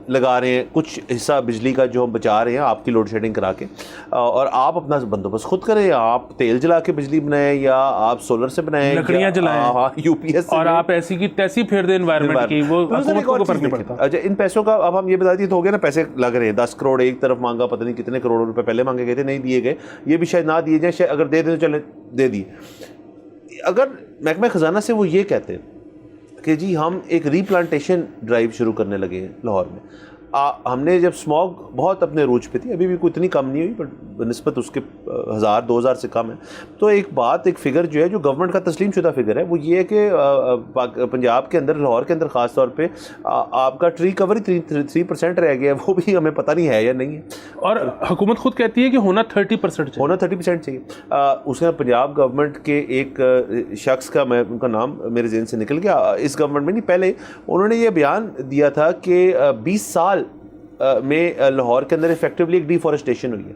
[SPEAKER 2] लगा रहे हैं कुछ हिस्सा बिजली का जो हम बचा रहे हैं आपकी लोड शेडिंग करा के, और आप अपना बंदोबस्त खुद करें, या आप तेल जला के बिजली बनाएं, या आप सोलर से बनाएं,
[SPEAKER 3] लकड़ियां जलाएं,
[SPEAKER 2] UPS से,
[SPEAKER 3] और आप ऐसी की तैसी फेर दें एनवायरनमेंट की, वो हुकूमत को फर्क नहीं पड़ता।
[SPEAKER 2] अच्छा, इन पैसों का अब हम ये बता दिए तो हो गया ना, पैसे लग रहे हैं 10 करोड़ एक तरफ मांगा, पता नहीं कितने करोड़ रुपए पहले मांगे गए थे, नहीं दिए गए, ये भी शायद ना दिए जाए, शायद अगर दे दें तो चले दे दिए। अगर महकमा खजाना से वो ये कहते हैं कि जी हम एक रीप्लांटेशन ड्राइव शुरू करने लगे हैं लाहौर में, हमने जब स्मॉग बहुत अपने रूज पे थी, अभी भी कोई इतनी कम नहीं हुई बट निस्बत उसके 1000-2000 से कम है। तो एक फिगर जो है जो गवर्नमेंट का तस्लीम शुदा फिगर है वो ये है कि पंजाब के अंदर, लाहौर के अंदर ख़ास तौर पे आपका ट्री कवर 3% रह गया है, वो भी हमें पता नहीं है या नहीं है।
[SPEAKER 3] और हुकूमत खुद कहती है कि होना 30%
[SPEAKER 2] होना 30% चाहिए। उसने पंजाब गवर्नमेंट के एक शख्स का, मैं उनका नाम मेरे ज़हन से निकल गया, इस गवर्नमेंट में नहीं पहले, उन्होंने ये बयान दिया था कि 20 साल में लाहौर के अंदर इफेक्टिवली एक डिफॉरेस्टेशन हुई है।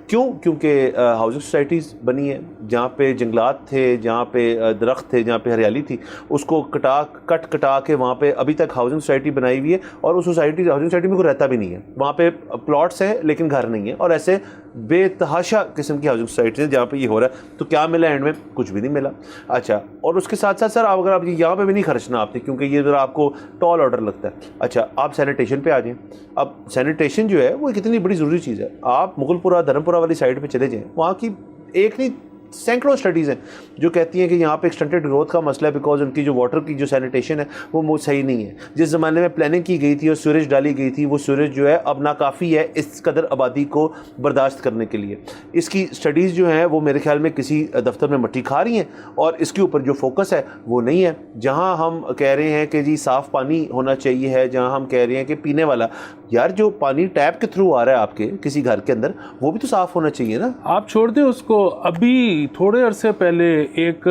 [SPEAKER 2] क्यों? क्योंकि हाउसिंग सोसाइटीज़ बनी है जहाँ पे जंगलात थे, जहाँ पे दरख्त थे, जहाँ पे हरियाली थी, उसको कटा के वहाँ पे अभी तक हाउसिंग सोसाइटी बनाई हुई है। और उस हाउसिंग सोसाइटी में कोई रहता भी नहीं है, वहाँ पे प्लॉट्स हैं लेकिन घर नहीं है, और ऐसे बेतहाशा किस्म की हाउसिंग सोसाइटी है जहाँ पे ये हो रहा है। तो क्या मिला एंड में? कुछ भी नहीं मिला। अच्छा, और उसके साथ साथ सर अगर आप यहाँ पे भी नहीं खर्चना आपने, क्योंकि ये ज़रा आपको टॉल ऑर्डर लगता है। अच्छा, आप सैनिटेशन पे आ जाएँ। अब सैनिटेशन जो है वो कितनी बड़ी ज़रूरी चीज़ है। आप मुगलपुरा धर्मपुरा वाली साइड पे चले जाएं, वहाँ की एक नहीं सैकड़ों स्टडीज़ हैं जो कहती हैं कि यहाँ पे एक्सटेंटेड ग्रोथ का मसला है, बिकॉज उनकी जो वाटर की जो सैनिटेशन है वो सही नहीं है। जिस ज़माने में प्लानिंग की गई थी और सूरज डाली गई थी, वो सूरज जो है अब नाकाफ़ी है इस कदर आबादी को बर्दाश्त करने के लिए। इसकी स्टडीज़ जो हैं वो मेरे ख्याल में किसी दफ्तर में मट्टी खा रही हैं, और इसके ऊपर जो फोकस है वो नहीं है। जहाँ हम कह रहे हैं कि जी साफ़ पानी होना चाहिए है, जहाँ हम कह रहे हैं कि पीने वाला, यार जो पानी टैप के थ्रू आ रहा है आपके किसी घर के अंदर, वो भी तो साफ़ होना चाहिए ना।
[SPEAKER 3] आप छोड़ दें उसको, अभी ही थोड़े अरसे पहले एक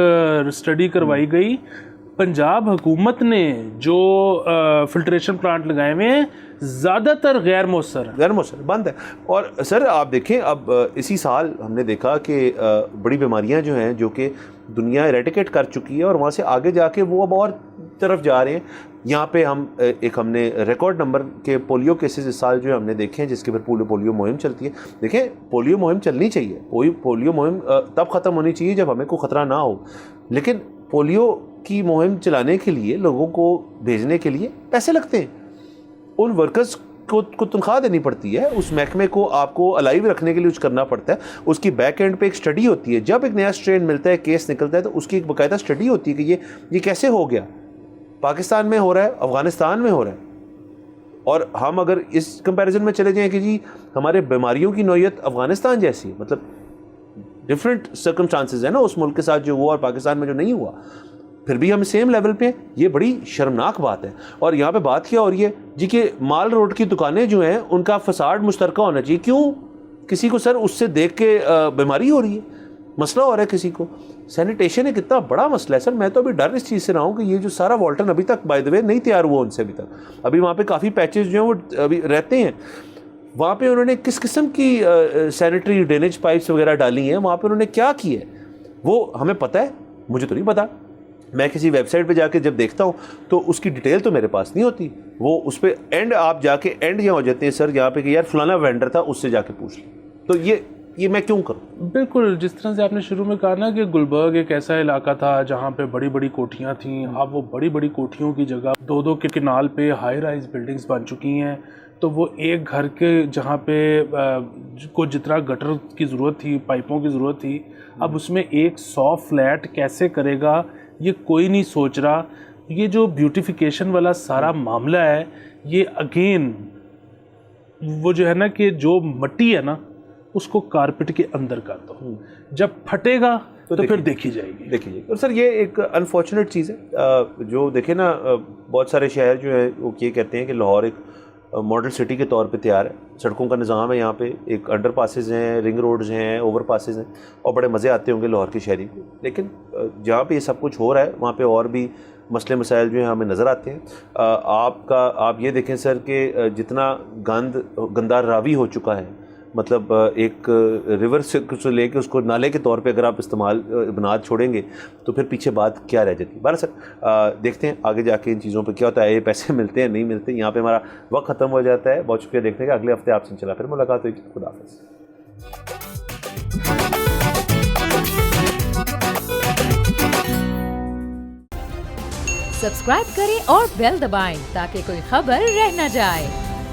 [SPEAKER 3] स्टडी करवाई गई, पंजाब हुकूमत ने जो फिल्ट्रेशन प्लांट लगाए हुए हैं ज़्यादातर गैर मौसर
[SPEAKER 2] बंद है। और सर आप देखें, अब इसी साल हमने देखा कि बड़ी बीमारियां जो हैं जो कि दुनिया एरेडिकेट कर चुकी है और वहाँ से आगे जाके वो अब और तरफ जा रहे हैं। यहाँ पे हमने रिकॉर्ड नंबर के पोलियो केसेस इस साल जो हमने देखे हैं, जिसके फिर पोलियो मुहिम चलती है। देखें, पोलियो मुहिम चलनी चाहिए, पोलियो मुहिम तब ख़त्म होनी चाहिए जब हमें कोई ख़तरा ना हो, लेकिन पोलियो की मुहिम चलाने के लिए लोगों को भेजने के लिए पैसे लगते हैं, उन वर्कर्स को तनख्वाह देनी पड़ती है, उस महकमे को आपको अलाइव रखने के लिए कुछ करना पड़ता है, उसकी बैक एंड पे एक स्टडी होती है। जब एक नया स्ट्रेन मिलता है, केस निकलता है, तो उसकी एक बाकायदा स्टडी होती है कि ये कैसे हो गया, पाकिस्तान में हो रहा है, अफ़गानिस्तान में हो रहा है। और हम अगर इस कंपैरिजन में चले जाएं कि जी हमारे बीमारियों की नौयत अफ़गानिस्तान जैसी है, मतलब डिफरेंट सर्कमस्टांसेस है ना उस मुल्क के साथ जो हुआ और पाकिस्तान में जो नहीं हुआ, फिर भी हम सेम लेवल पे, ये बड़ी शर्मनाक बात है। और यहाँ पे बात क्या हो रही है जी कि माल रोड की दुकानें जो हैं उनका फसाड मुश्तरका होना चाहिए। क्यों? किसी को सर उससे देख के बीमारी हो रही है, मसला हो रहा है किसी को। सैनिटेशन एक इतना बड़ा मसला है सर, मैं तो अभी डर इस चीज़ से रहा हूँ कि ये जो सारा वॉल्टन अभी तक बाय द वे नहीं तैयार हुआ उनसे अभी तक, अभी वहाँ पे काफ़ी पैचेस जो हैं वो अभी रहते हैं। वहाँ पे उन्होंने किस किस्म की सैनिटरी ड्रेनेज पाइप्स वगैरह डाली हैं, वहाँ पे उन्होंने क्या किया है वो हमें पता है, मुझे तो नहीं पता। मैं किसी वेबसाइट पे जाके जब देखता हूँ तो उसकी डिटेल तो मेरे पास नहीं होती, वो उस पर एंड आप जाके एंड यहाँ हो जाते हैं सर यहाँ पे कि यार फलाना वेंडर था, उससे जाके पूछ लें। तो ये मैं क्यों करूँ?
[SPEAKER 3] बिल्कुल, जिस तरह से आपने शुरू में कहा ना कि गुलबर्ग एक ऐसा इलाका था जहाँ पे बड़ी बड़ी कोठियाँ थीं, अब वो बड़ी बड़ी कोठियों की जगह दो के किनाल पे हाई राइज बिल्डिंग्स बन चुकी हैं। तो वो एक घर के जहाँ पे को जितना गटर की ज़रूरत थी, पाइपों की ज़रूरत थी, अब उसमें 100 फ्लैट कैसे करेगा ये कोई नहीं सोच रहा। ये जो ब्यूटिफिकेशन वाला सारा मामला है, ये अगेन वो जो है ना कि जो मट्टी है ना उसको कारपेट के अंदर कर दो, जब फटेगा तो फिर देखी जाएगी। और
[SPEAKER 2] सर ये एक अनफॉर्चुनेट चीज़ है जो देखे ना, बहुत सारे शहर जो है वो ये कहते हैं कि लाहौर एक मॉडल सिटी के तौर पे तैयार है, सड़कों का निज़ाम है, यहाँ पे एक अंडर पासेज हैं, रिंग रोड्स हैं, ओवर पासेज हैं, और बड़े मज़े आते होंगे लाहौर के शहरी को। लेकिन जहाँ पे ये सब कुछ हो रहा है वहाँ पे और भी मसले मसाइल जो हैं हमें नज़र आते हैं। आप ये देखें सर कि जितना गंदा रावी हो चुका है, मतलब एक रिवर से लेके उसको नाले के तौर पे अगर आप इस्तेमाल बुनियाद छोड़ेंगे तो फिर पीछे बात क्या रह जाती है। बारह सर देखते हैं आगे जाके इन चीज़ों पे क्या होता है, ये पैसे मिलते हैं नहीं मिलते। यहाँ पे हमारा वक्त ख़त्म हो जाता है। बहुत शुक्रिया देखने का, अगले हफ्ते आपसे चला फिर मुलाकात होगी। खुदा हाफ़िज़।
[SPEAKER 1] सब्सक्राइब करें और बेल दबाएं ताकि कोई खबर रह न जाए।